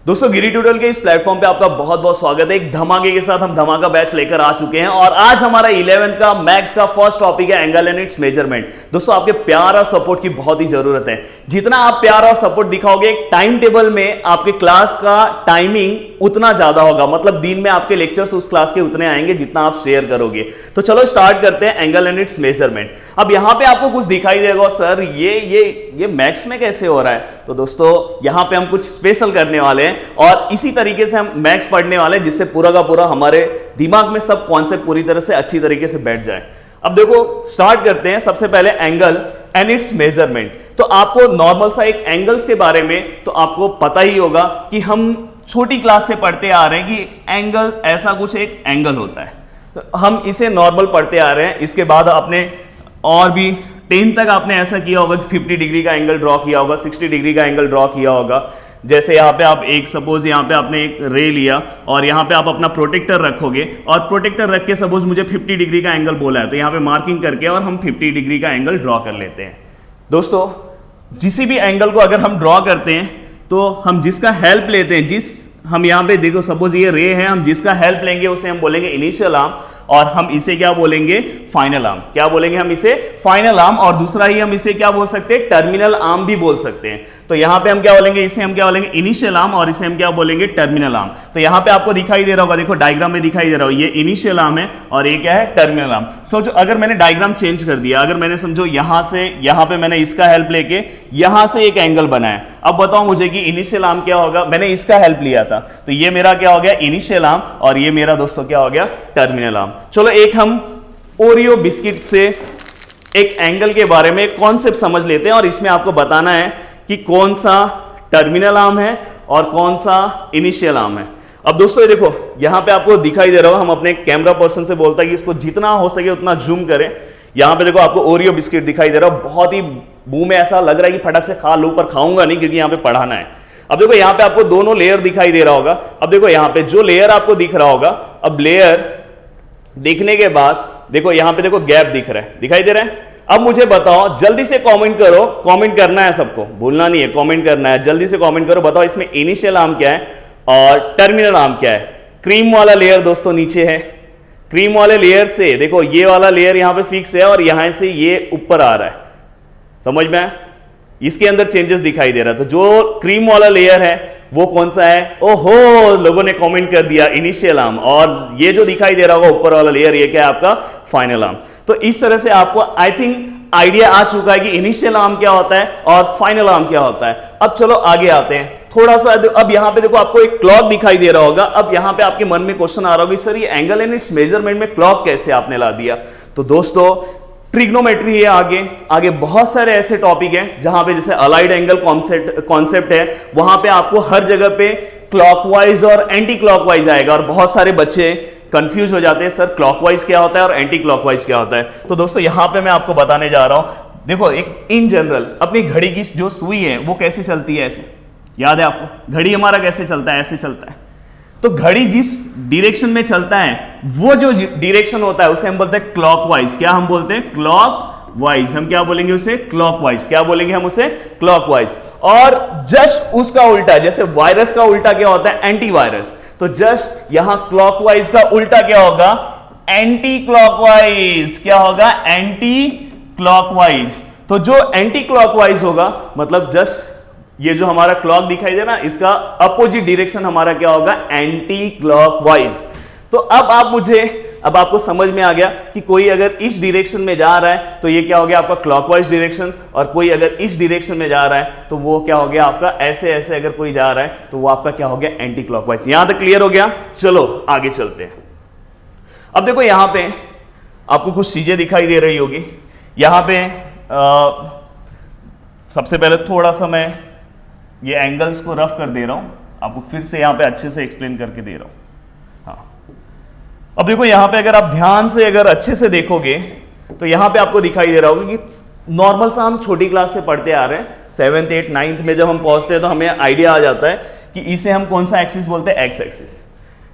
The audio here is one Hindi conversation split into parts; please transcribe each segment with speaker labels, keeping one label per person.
Speaker 1: दोस्तों गिरी ट्यूटोरियल के इस प्लेटफॉर्म पे आपका बहुत बहुत स्वागत है। एक धमाके के साथ हम धमाका बैच लेकर आ चुके हैं और आज हमारा 11th का मैथ्स का फर्स्ट टॉपिक है एंगल एंड इट्स मेजरमेंट। दोस्तों आपके प्यार और सपोर्ट की बहुत ही जरूरत है। जितना आप प्यार और सपोर्ट दिखाओगे टाइम टेबल में आपके क्लास का टाइमिंग उतना ज्यादा होगा, मतलब दिन में आपके लेक्चर्स उस क्लास के उतने आएंगे जितना आप शेयर करोगे। तो चलो स्टार्ट करते हैं एंगल एंड इट्स मेजरमेंट। अब यहां पे आपको कुछ दिखाई देगा, सर ये मैथ्स में कैसे हो रहा है? तो दोस्तों यहां पे हम कुछ स्पेशल करने वाले हैं और इसी तरीके से हम मैथ्स पढ़ने वाले हैं जिससे पूरा का पूरा हमारे दिमाग में सब कॉन्सेप्ट पूरी तरह से अच्छी तरीके से बैठ जाए। अब देखो स्टार्ट करते हैं। सबसे पहले एंगल एंड इट्स मेजरमेंट। तो आपको नॉर्मल सा एक एंगल्स के बारे में तो आपको पता ही होगा कि हम छोटी क्लास से पढ़ते आ रहे हैं कि एंगल ऐसा कुछ एक एंगल होता है, तो हम इसे नॉर्मल पढ़ते आ रहे हैं। इसके बाद आपने और भी 10 तक आपने ऐसा किया होगा कि 50 डिग्री का एंगल ड्रॉ किया होगा, 60 डिग्री का एंगल ड्रॉ किया होगा। जैसे यहाँ पे आप एक सपोज यहाँ पे आपने एक रे लिया और यहाँ पे आप अपना प्रोटेक्टर रखोगे और प्रोटेक्टर रख के सपोज मुझे 50 डिग्री का एंगल बोला है, तो यहाँ पे मार्किंग करके और हम 50 डिग्री का एंगल ड्रॉ कर लेते हैं। दोस्तों किसी भी एंगल को अगर हम ड्रॉ करते हैं तो हम जिसका हेल्प लेते हैं, हम यहाँ पे देखो सपोज ये रे है, हम जिसका हेल्प लेंगे उसे हम बोलेंगे इनिशियल आर्म और हम इसे क्या बोलेंगे? Final arm. क्या बोलेंगे हम इसे? Final arm. और दूसरा ही हम इसे क्या बोल सकते हैं? टर्मिनल आर्म भी बोल सकते हैं। तो यहां पे हम क्या बोलेंगे? इसे हम क्या बोलेंगे? इनिशियल आर्म और इसे हम क्या बोलेंगे? Terminal arm. तो यहां पे आपको दिखाई दे रहा होगा, देखो डायग्राम में दिखाई दे रहा हो, ये इनिशियल आर्म है और ये क्या है? Terminal arm. सोचो अगर मैंने डायग्राम चेंज कर दिया, अगर मैंने समझो यहां से यहां पे मैंने इसका हेल्प लेके यहां से एक एंगल बनाया, अब बताओ मुझे कि इनिशियल आर्म क्या होगा? मैंने इसका हेल्प लिया था, तो ये मेरा क्या हो गया? इनिशियल आर्म और ये मेरा दोस्तों क्या हो गया? Terminal arm. चलो एक हम ओरियो बिस्किट से एक एंगल के बारे में कॉन्सेप्ट समझ लेते हैं और इसमें आपको बताना है कि कौन सा टर्मिनल आर्म है और कौन सा इनिशियल आर्म है। अब दोस्तों ये देखो यहां पे आपको दिखाई दे रहा होगा, हम अपने कैमरा पर्सन से बोलता है कि इसको जितना हो सके उतना जूम करें। यहां पे देखो आपको ओरियो बिस्किट दिखाई दे रहा है, बहुत ही मुंह में ऐसा लग रहा है कि फटक से खा लूं, पर खाऊंगा नहीं क्योंकि यहां पे पढ़ाना है। अब देखो यहां पे आपको दोनों लेयर दिखाई दे रहा होगा। अब देखो यहां पे जो लेयर आपको दिख रहा होगा, अब लेयर दिखने के बाद देखो यहां पे देखो गैप दिख रहा है, दिखाई दे रहा है। अब मुझे बताओ, जल्दी से कमेंट करो, कमेंट करना है सबको, भूलना नहीं है, कमेंट करना है, जल्दी से कमेंट करो। बताओ इसमें इनिशियल आर्म क्या है और टर्मिनल आर्म क्या है? क्रीम वाला लेयर दोस्तों नीचे है, क्रीम वाले लेयर से देखो ये वाला लेयर यहां पे फिक्स है और यहां से ये ऊपर आ रहा है, समझ में? इसके अंदर चेंजेस दिखाई दे रहा है। तो जो क्रीम वाला लेयर है वो कौन सा है? ओहो, लोगों ने कमेंट कर दिया इनिशियल आर्म। और ये जो दिखाई दे रहा होगा ऊपर वाला लेयर, ये क्या है? आपका फाइनल आर्म। तो इस तरह से आपको आई थिंक आइडिया आ चुका है कि इनिशियल आर्म क्या होता है और फाइनल आर्म क्या होता है। अब चलो आगे आते हैं थोड़ा सा। अब यहां पे देखो आपको एक क्लॉक दिखाई दे रहा होगा। अब यहां पे आपके मन में क्वेश्चन आ रहा होगा, सर ये एंगल एंड इट्स मेजरमेंट में क्लॉक कैसे आपने ला दिया? तो दोस्तों ट्रिग्नोमेट्री है, आगे बहुत सारे ऐसे टॉपिक हैं जहां पे जैसे अलाइड एंगल कॉन्सेप्ट है, वहां पे आपको हर जगह पे क्लॉकवाइज और एंटी क्लॉकवाइज आएगा और बहुत सारे बच्चे कंफ्यूज हो जाते हैं, सर क्लॉकवाइज क्या होता है और एंटी क्लॉकवाइज क्या होता है? तो दोस्तों यहां पे मैं आपको बताने जा रहा हूं। देखो एक इन जनरल अपनी घड़ी की जो सुई है वो कैसे चलती है? ऐसे याद है आपको? घड़ी हमारा कैसे चलता है? ऐसे चलता है। तो घड़ी जिस डायरेक्शन में चलता है वो जो डायरेक्शन होता है उसे हम बोलते हैं क्लॉकवाइज। क्या हम बोलते हैं? क्लॉकवाइज। हम क्या बोलेंगे उसे? क्लॉकवाइज। क्या बोलेंगे हम उसे? क्लॉकवाइज। और जस्ट उसका उल्टा, जैसे वायरस का उल्टा क्या होता है? Anti virus. तो जस्ट यहां क्लॉकवाइज का उल्टा क्या होगा? Anti clockwise. क्या होगा? Anti clockwise. तो जो एंटी क्लॉकवाइज होगा मतलब जस्ट ये जो हमारा क्लॉक दिखाई दे ना, इसका अपोजिट डायरेक्शन हमारा क्या होगा? Anti clockwise. तो अब आपको समझ में आ गया कि कोई अगर इस डायरेक्शन में जा रहा है तो ये क्या हो गया? आपका क्लॉकवाइज डायरेक्शन। और कोई अगर इस डायरेक्शन में जा रहा है तो वो क्या हो गया? आपका ऐसे ऐसे अगर कोई जा रहा है तो वो आपका क्या हो गया? Anti clockwise. यहां तक क्लियर हो गया? चलो आगे चलते हैं। अब देखो यहां पे आपको कुछ चीजें दिखाई दे रही होगी। यहां पे सबसे पहले थोड़ा सा मैं ये एंगल्स को रफ कर दे रहा हूं, आपको फिर से यहां पे अच्छे से एक्सप्लेन करके दे रहा हूं। हाँ, अब देखो यहां पे अगर आप ध्यान से अगर अच्छे से देखोगे तो यहां पे आपको दिखाई दे रहा होगा कि नॉर्मल सा हम छोटी क्लास से पढ़ते आ रहे हैं, 7th 8th 9th में जब हम पहुंचते हैं तो हमें आइडिया आ जाता है कि इसे हम कौन सा एक्सिस बोलते हैं? X axis.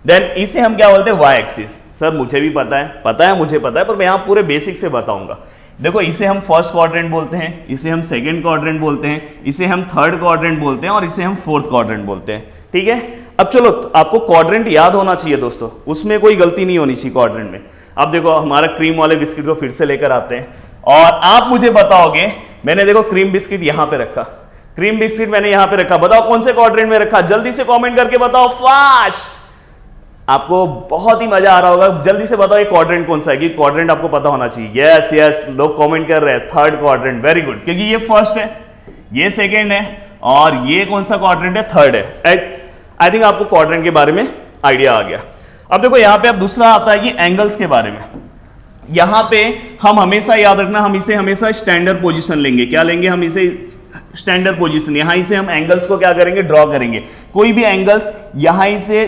Speaker 1: देन इसे हम क्या बोलते हैं? Y axis. सर मुझे भी पता है, मुझे पता है, पर मैं यहां पूरे बेसिक से बताऊंगा। देखो इसे हम फर्स्ट क्वाड्रेंट बोलते हैं, इसे हम सेकंड क्वाड्रेंट बोलते हैं, इसे हम थर्ड क्वाड्रेंट बोलते हैं और इसे हम फोर्थ क्वाड्रेंट बोलते हैं। ठीक है, अब चलो आपको क्वाड्रेंट याद होना चाहिए दोस्तों, उसमें कोई गलती नहीं होनी चाहिए क्वाड्रेंट में। अब देखो हमारा क्रीम वाले बिस्किट को फिर से लेकर आते हैं और आप मुझे बताओगे, मैंने देखो क्रीम बिस्किट यहां पे रखा, क्रीम बिस्किट मैंने यहां पे रखा, बताओ कौन से क्वाड्रेंट में रखा, जल्दी से कमेंट करके बताओ फास्ट। आपको बहुत ही मजा आ रहा होगा, जल्दी से बताओ ये क्वाड्रेंट कौन सा है, कि क्वाड्रेंट आपको पता होना चाहिए। यस यस, लोग कमेंट कर रहे हैं थर्ड क्वाड्रेंट, वेरी गुड, क्योंकि ये फर्स्ट है, ये सेकंड है और ये कौन सा क्वाड्रेंट है, थर्ड है। आई थिंक आपको क्वाड्रेंट के बारे में आइडिया आ गया। अब देखो यहां पे अब दूसरा आता है कि एंगल्स के बारे में। यहां पे हम हमेशा याद रखना, हम इसे हमेशा स्टैंडर्ड पोजीशन लेंगे। क्या लेंगे हम इसे, स्टैंडर्ड पोजीशन। यहां से हम एंगल्स को क्या करेंगे, ड्रॉ करेंगे। कोई भी एंगल्स यहां से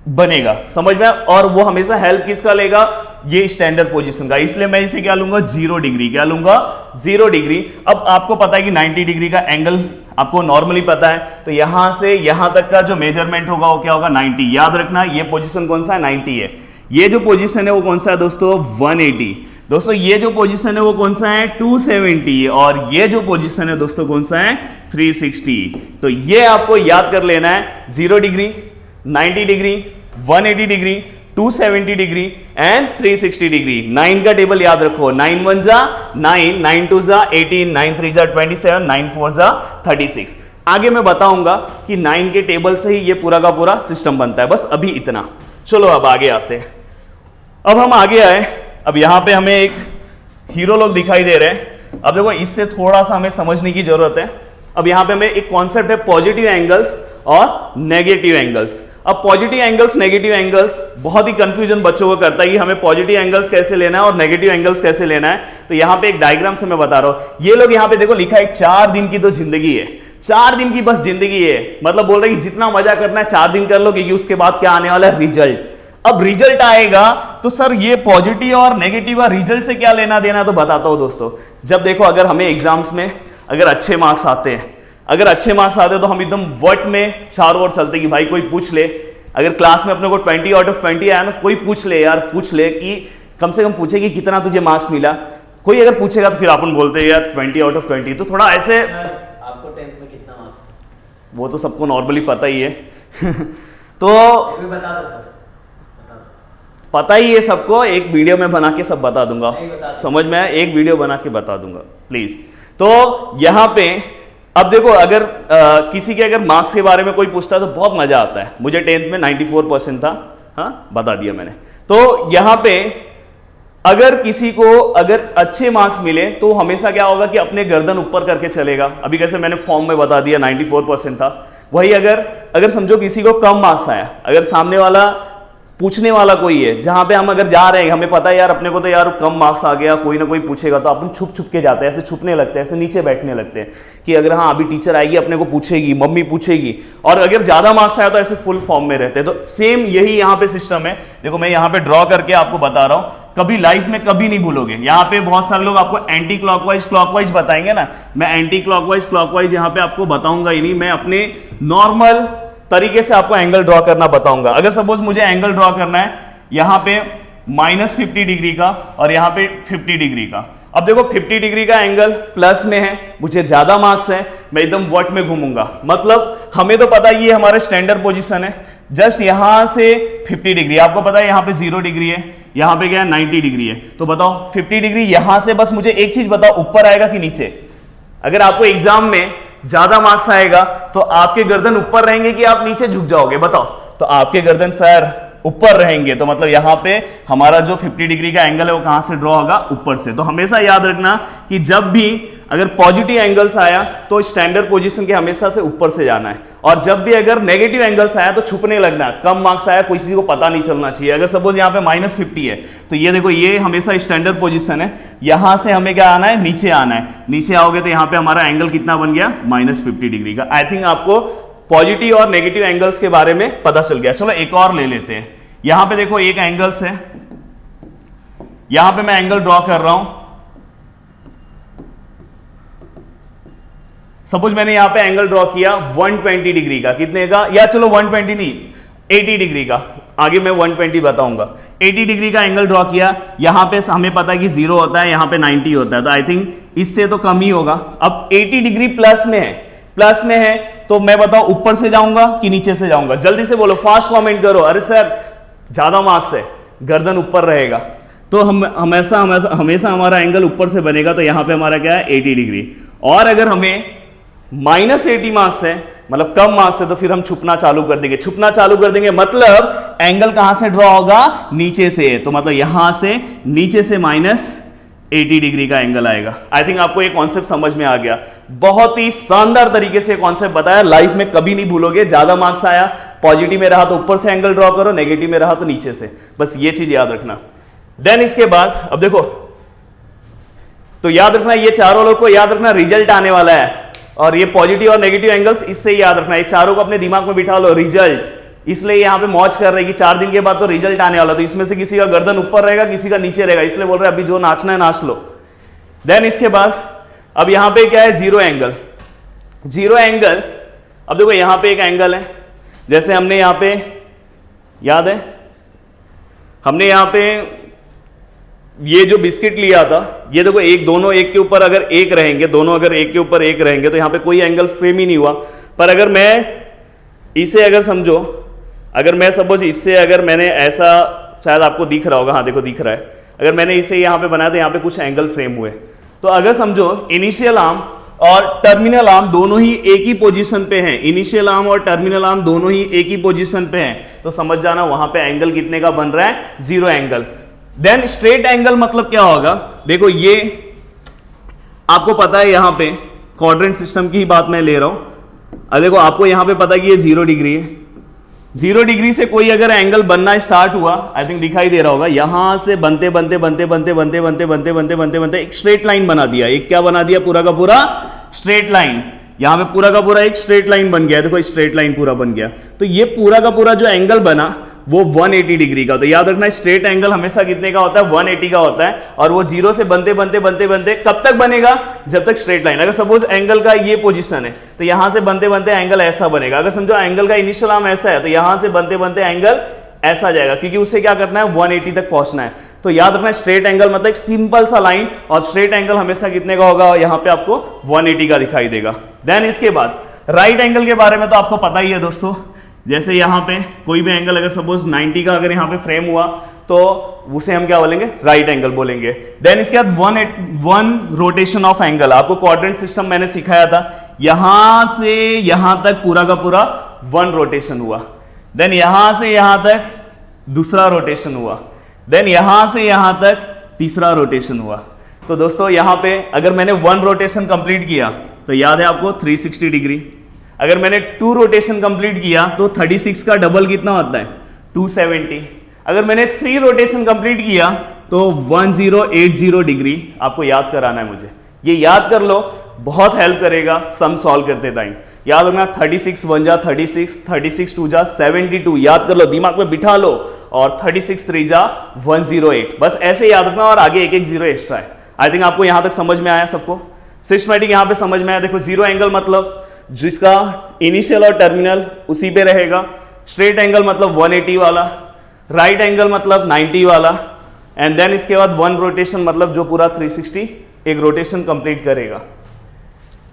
Speaker 1: बनेगा, समझ में, और वो हमेशा हेल्प किसका लेगा, ये स्टैंडर्ड पोजीशन का। इसलिए मैं इसे क्या लूंगा, 0 डिग्री। क्या लूंगा, 0 डिग्री। अब आपको पता है कि 90 डिग्री का एंगल आपको नॉर्मली पता है, तो यहां से यहां तक का जो मेजरमेंट होगा वो क्या होगा, 90। याद रखना ये पोजीशन कौन सा है, 90 है। ये जो पोजीशन है वो कौन सा है दोस्तों, 180। दोस्तों ये जो पोजीशन है वो कौन सा है, 270। और ये जो पोजीशन है दोस्तों कौन सा है, 360। तो ये आपको याद कर लेना है, 0 degree, 90 degree, 180 degree, 270 degree and 360 degree. 9 का टेबल याद रखो, 9 1 जा 9, 9 2 जा 18, 9 3 जा 27, 9 4 जा 36। आगे मैं बताऊंगा कि 9 के टेबल से ही ये पूरा का पूरा सिस्टम बनता है, बस अभी इतना। चलो अब आगे आते हैं। अब हम आगे आए, अब यहां पे हमें एक हीरो लोग दिखाई दे रहे हैं। अब देखो इससे थोड़ा सा हमें समझने की जरूरत है। अब यहां पे हमें एक कॉन्सेप्ट है पॉजिटिव एंगल्स और नेगेटिव एंगल्स। अब पॉजिटिव एंगल्स, नेगेटिव एंगल्स, बहुत ही कंफ्यूजन बच्चों को करता है कि हमें पॉजिटिव एंगल्स कैसे लेना है और नेगेटिव एंगल्स कैसे लेना है। तो यहां पे एक डायग्राम से मैं बता रहा हूं। ये लोग यहां पे देखो लिखा है 4 दिन की तो जिंदगी है, 4 दिन की बस जिंदगी है। मतलब बोल रहे कि जितना मजा करना है 4 दिन कर लो, क्योंकि उसके बाद क्या आने वाला है, रिजल्ट। अब रिजल्ट आएगा तो सर ये पॉजिटिव और नेगेटिव और रिजल्ट से क्या लेना देना, तो बताता हूं दोस्तों। जब देखो अगर हमें एग्जाम्स में अगर अच्छे मार्क्स आते हैं, अगर अच्छे मार्क्स आते हैं तो हम एकदम वट में चारों ओर चलते कि भाई कोई पूछ ले। अगर क्लास में अपने को 20 आउट ऑफ 20 आया ना, कोई पूछ ले यार, पूछ ले कि कम से कम पूछे कि कितना तुझे मार्क्स मिला। कोई अगर पूछेगा तो फिर अपन बोलते हैं यार 20 आउट ऑफ 20। तो थोड़ा ऐसे,
Speaker 2: आपको 10th में कितना मार्क्स था?
Speaker 1: वो तो सबको नॉर्मली पता ही है तो
Speaker 2: बता दो सर,
Speaker 1: पता ही है सबको, एक वीडियो में बना के सब बता दूंगा, समझ में आया, एक वीडियो बना के बता दूंगा प्लीज। तो यहां पे अब देखो अगर किसी के अगर मार्क्स के बारे में कोई पूछता है तो बहुत मजा आता है। मुझे 10th में 94% था, हाँ बता दिया मैंने। तो यहां पे अगर किसी को अगर अच्छे मार्क्स मिले तो हमेशा क्या होगा कि अपने गर्दन ऊपर करके चलेगा। अभी कैसे मैंने फॉर्म में बता दिया 94% था, वही अगर समझो किसी को कम मार्क्स आया, अगर सामने वाला पूछने वाला कोई है, जहां पे हम अगर जा रहे हैं, हमें पता है यार अपने को तो यार कम मार्क्स आ गया, कोई ना कोई पूछेगा, तो अपन छुप छुप के जाते हैं, ऐसे छुपने लगते हैं, ऐसे नीचे बैठने लगते हैं कि अगर हाँ अभी टीचर आएगी अपने को पूछेगी, मम्मी पूछेगी। और अगर ज्यादा मार्क्स आया तो ऐसे फुल फॉर्म में रहते हैं। तो सेम यही यहाँ पे सिस्टम है। देखो मैं यहाँ पे ड्रॉ करके आपको बता रहा हूँ, कभी लाइफ में कभी नहीं भूलोगे। यहाँ पे बहुत सारे लोग आपको एंटी क्लॉकवाइज क्लॉकवाइज बताएंगे ना, मैं एंटी क्लॉकवाइज क्लॉकवाइज यहाँ पे आपको बताऊंगा ही नहीं। मैं अपने नॉर्मल तरीके से आपको एंगल ड्रॉ करना बताऊंगा। अगर सपोज मुझे एंगल ड्रॉ करना है यहां पे -50 डिग्री का और यहां पे 50 डिग्री का। अब देखो 50 डिग्री का एंगल प्लस में है, मुझे ज्यादा मार्क्स है, मैं एकदम वर्ट में घूमूंगा। मतलब हमें तो पता है ये हमारा स्टैंडर्ड पोजीशन है, जस्ट यहां से 50 डिग्री। आपको पता है यहां पे 0 डिग्री है, यहां पे क्या है 90 डिग्री है। तो बताओ 50 डिग्री यहां से, बस मुझे एक चीज बताओ, ऊपर आएगा कि नीचे? अगर आपको एग्जाम में ज्यादा मार्क्स आएगा तो आपके गर्दन ऊपर रहेंगे कि आप नीचे झुक जाओगे? बताओ। तो आपके गर्दन सर ऊपर रहेंगे, तो मतलब यहां पे हमारा जो 50 डिग्री का एंगल है वो कहां से ड्रॉ होगा? ऊपर से। तो हमेशा याद रखना कि जब भी अगर पॉजिटिव एंगल्स आया तो स्टैंडर्ड पोजीशन के हमेशा से ऊपर से जाना है, और जब भी अगर नेगेटिव एंगल्स आया तो छुपने लगना है। कम मार्क्स आया कोई किसी को पता नहीं चलना चाहिए। अगर सपोज यहाँ पे -50 है तो ये देखो ये हमेशा स्टैंडर्ड पोजीशन है, यहां से हमें क्या आना है? नीचे आना है। नीचे आओगे तो यहाँ पे हमारा एंगल कितना बन गया? -50 डिग्री का। आई थिंक आपको पॉजिटिव और नेगेटिव एंगल्स के बारे में पता चल गया। चलो एक और ले लेते हैं। यहां पे देखो एक एंगल्स है, यहां पे मैं एंगल ड्रॉ कर रहा हूं। सपोज मैंने यहां पे एंगल ड्रॉ किया 120 डिग्री का, कितने का? या चलो 120 नहीं, 80 डिग्री का। आगे मैं 120 बताऊंगा। 80 डिग्री का एंगल ड्रॉ किया, यहां पे हमें पता है कि 0 होता है, यहां पे 90 होता है, तो आई थिंक इससे तो कम ही होगा। अब 80 डिग्री प्लस में है तो मैं बताऊं ऊपर से जाऊंगा कि नीचे से जाऊंगा? जल्दी से बोलो, फास्ट कमेंट करो। अरे सर ज्यादा मार्क्स है, गर्दन ऊपर रहेगा, तो हम हमेशा हमारा एंगल ऊपर से बनेगा, तो यहां पे हमारा क्या है 80 डिग्री। और अगर हमें -80 मार्क्स है, मतलब कम मार्क्स है, तो फिर हम छुपना चालू कर देंगे। मतलब एंगल कहां से ड्रॉ होगा? नीचे से। तो मतलब यहां से नीचे से -80 डिग्री का एंगल आएगा। आई थिंक आपको ये कॉन्सेप्ट समझ में आ गया। बहुत ही शानदार तरीके से कॉन्सेप्ट बताया, लाइफ में कभी नहीं भूलोगे। ज्यादा मार्क्स आया, पॉजिटिव में रहा तो ऊपर से एंगल ड्रॉ करो, नेगेटिव में रहा तो नीचे से, बस ये चीज याद रखना। देन इसके बाद अब देखो, तो याद रखना ये चारों लोग को याद रखना, रिजल्ट आने वाला है, और ये पॉजिटिव और नेगेटिव एंगल्स इससे याद रखना। ये चारों को अपने दिमाग में बिठा लो, रिजल्ट। इसलिए यहां पे मौज कर रहे हैं कि 4 दिन के बाद तो रिजल्ट आने वाला, तो इसमें से किसी का गर्दन ऊपर रहेगा, किसी का नीचे रहेगा, इसलिए बोल रहे हैं अभी जो नाचना है नाच लो। देन इसके बाद अब यहां पे क्या है? Zero angle. अब देखो यहां पे एक एंगल है, जैसे हमने यहां पे, याद है हमने यहां पे ये जो बिस्किट लिया था, ये देखो दोनों एक के ऊपर अगर एक रहेंगे, दोनों अगर एक के ऊपर एक रहेंगे तो यहां पे कोई एंगल फ्रेम ही नहीं हुआ। पर अगर मैं इसे अगर समझो, अगर मैं सपोज इससे अगर मैंने ऐसा, शायद आपको दिख रहा होगा, हाँ देखो दिख रहा है, अगर मैंने इसे यहां पे बनाया तो यहां पे कुछ एंगल फ्रेम हुए, तो अगर समझो इनिशियल आर्म और टर्मिनल आर्म दोनों ही एक ही पोजीशन पे हैं, इनिशियल आर्म और टर्मिनल आर्म दोनों ही एक ही पोजीशन पे हैं, तो समझ जाना वहां पे एंगल कितने का बन रहा है? 0 एंगल। देन स्ट्रेट एंगल मतलब क्या होगा? देखो ये आपको पता है, यहां पे क्वाड्रेंट सिस्टम की ही बात मैं ले रहा हूं। अब देखो आपको यहां पे पता है कि ये 0 डिग्री है, 0 डिग्री से कोई अगर एंगल बनना स्टार्ट हुआ, आई थिंक दिखाई दे रहा होगा, यहां से बनते एक स्ट्रेट लाइन बना दिया। एक क्या बना दिया? पूरा का पूरा स्ट्रेट लाइन। यहां पे पूरा का पूरा एक स्ट्रेट लाइन बन गया, देखो स्ट्रेट लाइन पूरा बन गया। तो ये पूरा का पूरा जो एंगल बना वो 180 डिग्री का। तो याद रखना स्ट्रेट एंगल हमेशा कितने का होता है? 180 का होता है। और वो 0 से बनते कब तक बनेगा? जब तक स्ट्रेट लाइन, अगर सपोज एंगल का ये पोजीशन है तो यहां से बनते एंगल ऐसा बनेगा। अगर समझो एंगल का इनिशियल आर्म ऐसा है तो यहां से बनते एंगल ऐसा जाएगा, क्योंकि उसे क्या करना है? 180 तक पहुंचना है। तो याद रखना स्ट्रेट एंगल मतलब एक सिंपल सा लाइन, और स्ट्रेट एंगल हमेशा कितने का होगा? यहां पे आपको 180 का दिखाई देगा। देन इसके बाद राइट एंगल के बारे में तो आपको पता ही है दोस्तों, जैसे यहां पे कोई भी एंगल अगर सपोज 90 का अगर यहां पे फ्रेम हुआ तो उसे हम क्या बोलेंगे? राइट एंगल बोलेंगे। देन इसके बाद वन रोटेशन ऑफ एंगल। आपको क्वाड्रेंट सिस्टम मैंने सिखाया था, यहां से यहां तक पूरा का पूरा 1 रोटेशन हुआ। देन यहां से यहां तक दूसरा रोटेशन हुआ। देन यहां से यहां तक तीसरा रोटेशन हुआ। तो दोस्तों यहां पे अगर मैंने 1 रोटेशन कंप्लीट किया तो याद है आपको 360 डिग्री। अगर मैंने 2 रोटेशन कंप्लीट किया तो 36 का डबल कितना होता है? 270। अगर मैंने 3 रोटेशन कंप्लीट किया तो 1080 डिग्री आपको याद कराना है मुझे। ये याद कर लो, बहुत हेल्प करेगा सम सॉल्व करते टाइम। याद रखना 36 1 जा 36, 36 2 जा 72, याद कर लो, दिमाग में बिठा लो, और 36 3 जा 108, बस ऐसे याद रखना, और आगे एक 0 एक्स्ट्रा है। आई थिंक आपको यहां तक समझ में आया सबको, सिस्टमैटिक यहां पे समझ में आया। देखो 0 एंगल मतलब जिसका इनिशियल और टर्मिनल उसी पे रहेगा, स्ट्रेट एंगल मतलब 180 वाला, राइट एंगल मतलब 90 वाला, एंड देन इसके बाद 1 रोटेशन मतलब जो पूरा 360 एक रोटेशन कंप्लीट करेगा।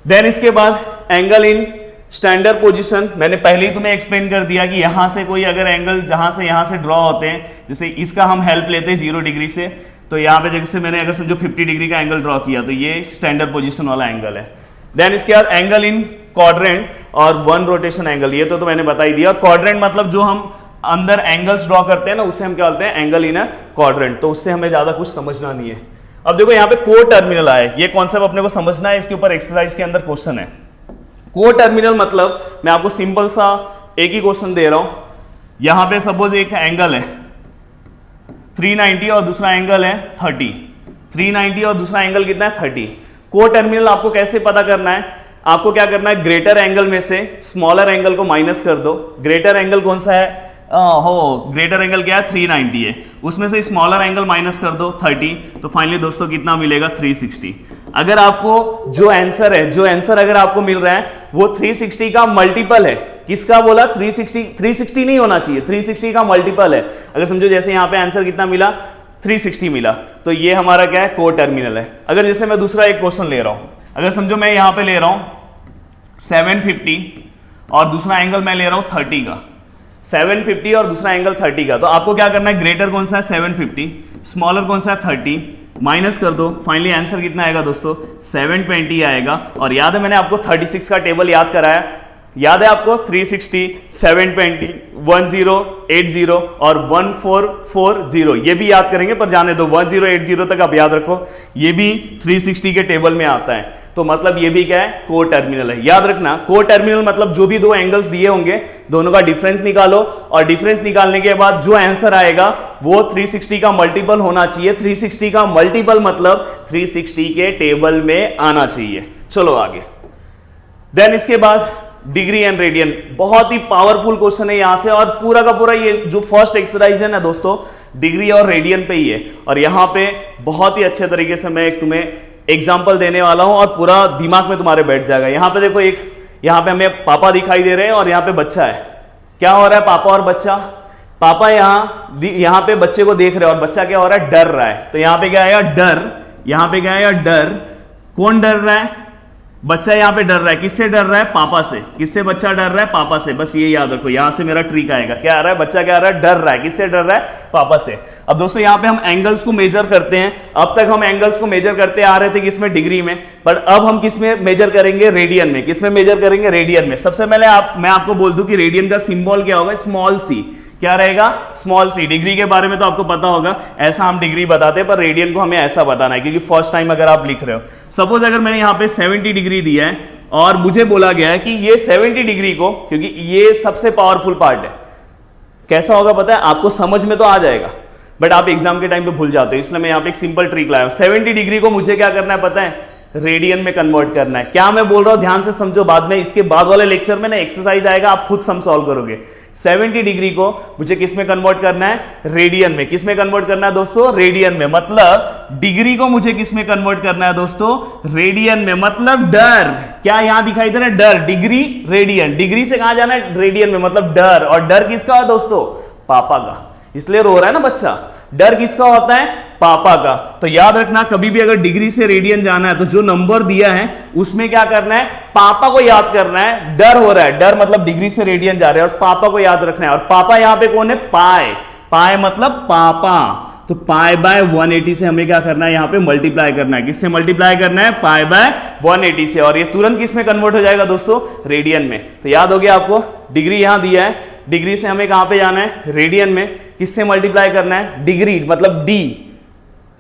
Speaker 1: देन इसके बाद एंगल इन स्टैंडर्ड पोजीशन, मैंने पहले ही तुम्हें एक्सप्लेन कर दिया कि यहां से कोई अगर एंगल यहां से ड्रॉ होते हैं, जैसे इसका हम हेल्प लेते हैं 0 डिग्री से, तो यहां पे जैसे मैंने अगर समझो 50 डिग्री का एंगल ड्रॉ किया तो ये स्टैंडर्ड पोजीशन वाला एंगल है। देन इसके बाद एंगल इन क्वाड्रेंट और 1 रोटेशन एंगल, ये तो मैंने बता ही दिया। और क्वाड्रेंट मतलब जो हम अंदर एंगल्स ड्रॉ करते हैं ना, उसे हम क्या बोलते हैं? Angle in a quadrant. तो उससे हमें ज्यादा कुछ समझना नहीं है। अब देखो यहाँ पे को टर्मिनल आए, ये कॉन्सेप्ट अपने को समझना है, इसके ऊपर एक्सरसाइज के अंदर क्वेश्चन है। को टर्मिनल मतलब मैं आपको सिंपल सा एक ही क्वेश्चन दे रहा हूं। यहां पे सपोज एक एंगल है 390 और दूसरा एंगल है 30, 390 और दूसरा एंगल कितना है? 30। को टर्मिनल आपको कैसे पता करना है? आपको क्या करना है? ग्रेटर एंगल में से स्मॉलर एंगल को माइनस कर दो। ग्रेटर एंगल कौन सा है? ग्रेटर एंगल क्या है? 390 है, उसमें से स्मॉलर एंगल माइनस कर दो 30, तो फाइनली दोस्तों कितना मिलेगा? 360। अगर आपको जो आंसर अगर आपको मिल रहा है वो 360 का मल्टीपल है, किसका बोला? 360 नहीं होना चाहिए, 360 का मल्टीपल है। अगर समझो जैसे यहां पे आंसर कितना मिला, 360 मिला, तो ये हमारा क्या है? को टर्मिनल है। अगर जैसे मैं दूसरा एक क्वेश्चन ले रहा हूं, अगर समझो मैं यहां पे ले रहा हूं 750 और दूसरा एंगल मैं ले रहा हूं 30 का, 750 और दूसरा एंगल 30 का, तो आपको क्या करना है? ग्रेटर कौन सा है? 750, स्मॉलर कौन सा है? 30, माइनस कर दो, फाइनली आंसर कितना आएगा दोस्तों? 720 आएगा। और याद है मैंने आपको 36 का टेबल याद कराया, याद है आपको? 360, 720, 1080 और 1440, ये भी याद करेंगे, पर जाने दो, 1080 तक आप याद रखो, ये भी 360 के टेबल में आता है। तो मतलब ये भी क्या है? को टर्मिनल है। याद रखना, को टर्मिनल मतलब जो भी दो एंगल्स दिए होंगे दोनों का डिफरेंस निकालो, और डिफरेंस निकालने के बाद जो आंसर आएगा वो 360 का मल्टीपल होना चाहिए। 360 का मल्टीपल मतलब 360 के टेबल में आना चाहिए। चलो आगे। देन इसके बाद डिग्री एंड रेडियन, बहुत ही पावरफुल क्वेश्चन है यहां से, और पूरा का पूरा ये जो फर्स्ट एक्सरसाइज है ना दोस्तों, डिग्री और रेडियन पे ही है। और यहां पे बहुत ही अच्छे तरीके से मैं एक तुम्हें एग्जाम्पल देने वाला हूं और पूरा दिमाग में तुम्हारे बैठ जाएगा। यहां पे देखो, एक यहां पे हमें पापा दिखाई दे रहे हैं और यहां पे बच्चा है। क्या हो रहा है? पापा और बच्चा, पापा यहां पे बच्चे को देख रहे हैं और बच्चा क्या हो रहा है? डर रहा है। तो यहां पे क्या आएगा? डर। यहां पे क्या आएगा? डर। कौन डर रहा है? बच्चा यहां पे डर रहा है। किससे डर रहा है? पापा से। किससे बच्चा डर रहा है? पापा से। बस ये याद रखो, यहां से मेरा ट्रिक आएगा। क्या आ रहा है? बच्चा क्या आ रहा है? डर रहा है। किससे डर रहा है? पापा से। अब दोस्तों यहां पे हम एंगल्स को मेजर करते हैं। अब तक हम एंगल्स को मेजर करते आ रहे थे किसमें? डिग्री में, पर अब हम किसमें मेजर करेंगे? रेडियन में। किसमें मेजर करेंगे? रेडियन में। सबसे पहले मैं आपको बोल दूं कि रेडियन का सिंबल क्या होगा? Small C. क्या रहेगा? Small C. डिग्री के बारे में तो आपको पता होगा, ऐसा हम डिग्री बताते हैं, पर रेडियन को हमें ऐसा बताना है, क्योंकि फर्स्ट टाइम अगर आप लिख रहे हो, सपोज अगर मैंने यहां पे 70 डिग्री दिया है और मुझे बोला गया है कि ये 70 डिग्री को, क्योंकि ये सबसे पावरफुल पार्ट है, कैसा होगा पता है आपको? समझ में तो आ जाएगा, बट आप एग्जाम के टाइम पे भूल जाते हो, इसलिए मैं यहां पे एक सिंपल ट्रिक लाया हूं। 70 डिग्री को मुझे क्या करना है पता है? रेडियन में कन्वर्ट करना है। क्या मैं बोल रहा हूं ध्यान से समझो, बाद में इसके बाद वाले लेक्चर में ना एक्सरसाइज आएगा, आप खुद सम सॉल्व करोगे। 70 डिग्री को मुझे किस में कन्वर्ट करना है? रेडियन में। किस में कन्वर्ट करना है दोस्तों? रेडियन में। मतलब डिग्री को मुझे किस में कन्वर्ट करना है दोस्तों? रेडियन में। मतलब डर, क्या यहां दिखाई दे रहा है? डर। Degree, radian. डिग्री से कहां जाना है? रेडियन में। मतलब डर। और डर किसका है दोस्तों? पापा का। इसलिए रो रहा है ना बच्चा। डर किसका होता है? पापा का। तो याद रखना, कभी भी अगर डिग्री से रेडियन जाना है तो जो नंबर दिया है उसमें क्या करना है? पापा को याद करना है। डर हो रहा है, डर मतलब डिग्री से रेडियन जा रहे हैं, और पापा को याद रखना है। और पापा यहां पे कौन है? पाए। पाए मतलब पापा। तो पाई बाय 180 से हमें क्या करना है? यहां पे मल्टीप्लाई करना है। किससे मल्टीप्लाई करना है? पाई बाय 180 से। और ये तुरंत किस में कन्वर्ट हो जाएगा दोस्तों? रेडियन में। तो याद हो गया आपको, डिग्री यहां दिया है, डिग्री से हमें कहां पे जाना है? रेडियन में। किससे मल्टीप्लाई करना है? डिग्री मतलब डी,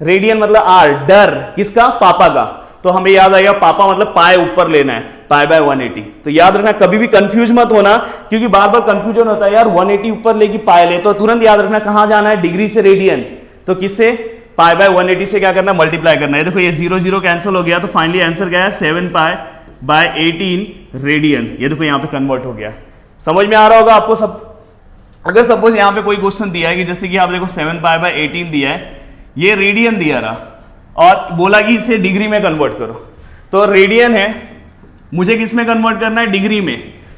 Speaker 1: रेडियन मतलब आर। डर किसका? पापा का। तो हमें याद आएगा पापा मतलब पाए ऊपर लेना है, पाई बाय 180। तो याद रखना, कभी भी कंफ्यूज मत होना, क्योंकि बार बार कंफ्यूजन होता है यार, 180 ऊपर लेगी पाए ले, तो तुरंत याद रखना कहां जाना है? डिग्री से रेडियन। तो किससे? पाई बाय 180 से क्या करना है? मल्टीप्लाई करना है। देखो ये 0 0 कैंसिल हो गया, तो फाइनली आंसर क्या है? 7 पाई बाय 18 रेडियन। ये देखो यहाँ पे कन्वर्ट हो गया। समझ में आ रहा होगा आपको सब। अगर सपोज यहाँ पे कोई क्वेश्चन दिया है कि जैसे कि आप देखो 7 पाई बाय 18 दिया है, ये रेडियन दिया रहा और बोला कि इसे डिग्री में कन्वर्ट करो, तो रेडियन है, मुझे किस में कन्वर्ट करना है? डिग्री में।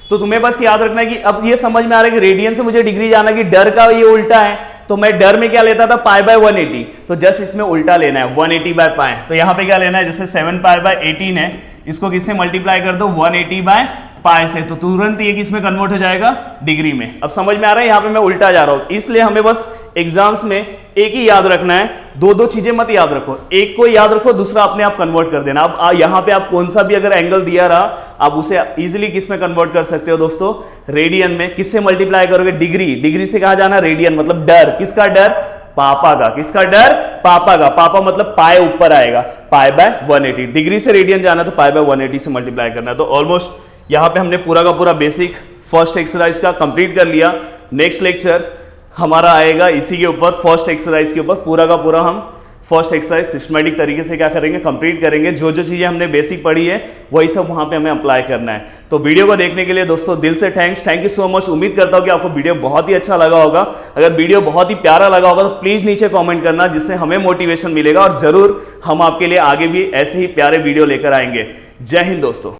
Speaker 1: तो तुम्हें बस याद रखना है कि अब ये समझ में आ रहा है कि रेडियन से मुझे डिग्री जाना, कि डर का ये उल्टा है, तो मैं डर में क्या लेता था? पाई बाय 180, तो जस्ट इसमें उल्टा लेना है, 180 बाय पाई। तो यहां पे क्या लेना है? जैसे 7 पाई बाय 18 है, इसको किससे मल्टीप्लाई कर दो? 180 बाय पाई से, तो तुरंत ये किस में कन्वर्ट हो जाएगा? डिग्री में। अब समझ में आ रहा है, यहां पे मैं उल्टा जा रहा हूं, इसलिए हमें बस एग्जाम्स में एक ही याद रखना है, दो चीजें मत याद रखो, एक को याद रखो, दूसरा अपने आप कन्वर्ट कर देना। अब यहां पे आप कौन सा भी अगर एंगल दिया रहा, आप उसे इजीली किस में कन्वर्ट कर सकते हो दोस्तों? रेडियन में। किससे मल्टीप्लाई करोगे? डिग्री। डिग्री से कहा जाना? रेडियन। मतलब डर, किसका डर? पापा का। किसका डर? पापा का। पापा मतलब पाए ऊपर आएगा, पाई बाय 180। डिग्री से रेडियन जाना तो पाई बाय 180 से मल्टीप्लाई करना। तो ऑलमोस्ट यहां पे हमने पूरा का पूरा बेसिक फर्स्ट एक्सरसाइज का कंप्लीट कर लिया। नेक्स्ट लेक्चर हमारा आएगा इसी के ऊपर, फर्स्ट एक्सरसाइज के ऊपर। पूरा का पूरा हम फर्स्ट एक्सरसाइज सिस्टमैटिक तरीके से क्या करेंगे? कंप्लीट करेंगे। जो जो चीजें हमने बेसिक पढ़ी है वही सब वहां पे हमें अप्लाई करना है। तो वीडियो को देखने के लिए दोस्तों दिल से थैंक यू सो मच। उम्मीद करता हूं कि आपको वीडियो बहुत ही अच्छा लगा होगा। अगर वीडियो बहुत ही प्यारा लगा होगा तो प्लीज नीचे कॉमेंट करना, जिससे हमें मोटिवेशन मिलेगा और जरूर हम आपके लिए आगे भी ऐसे ही प्यारे वीडियो लेकर आएंगे। जय हिंद दोस्तों।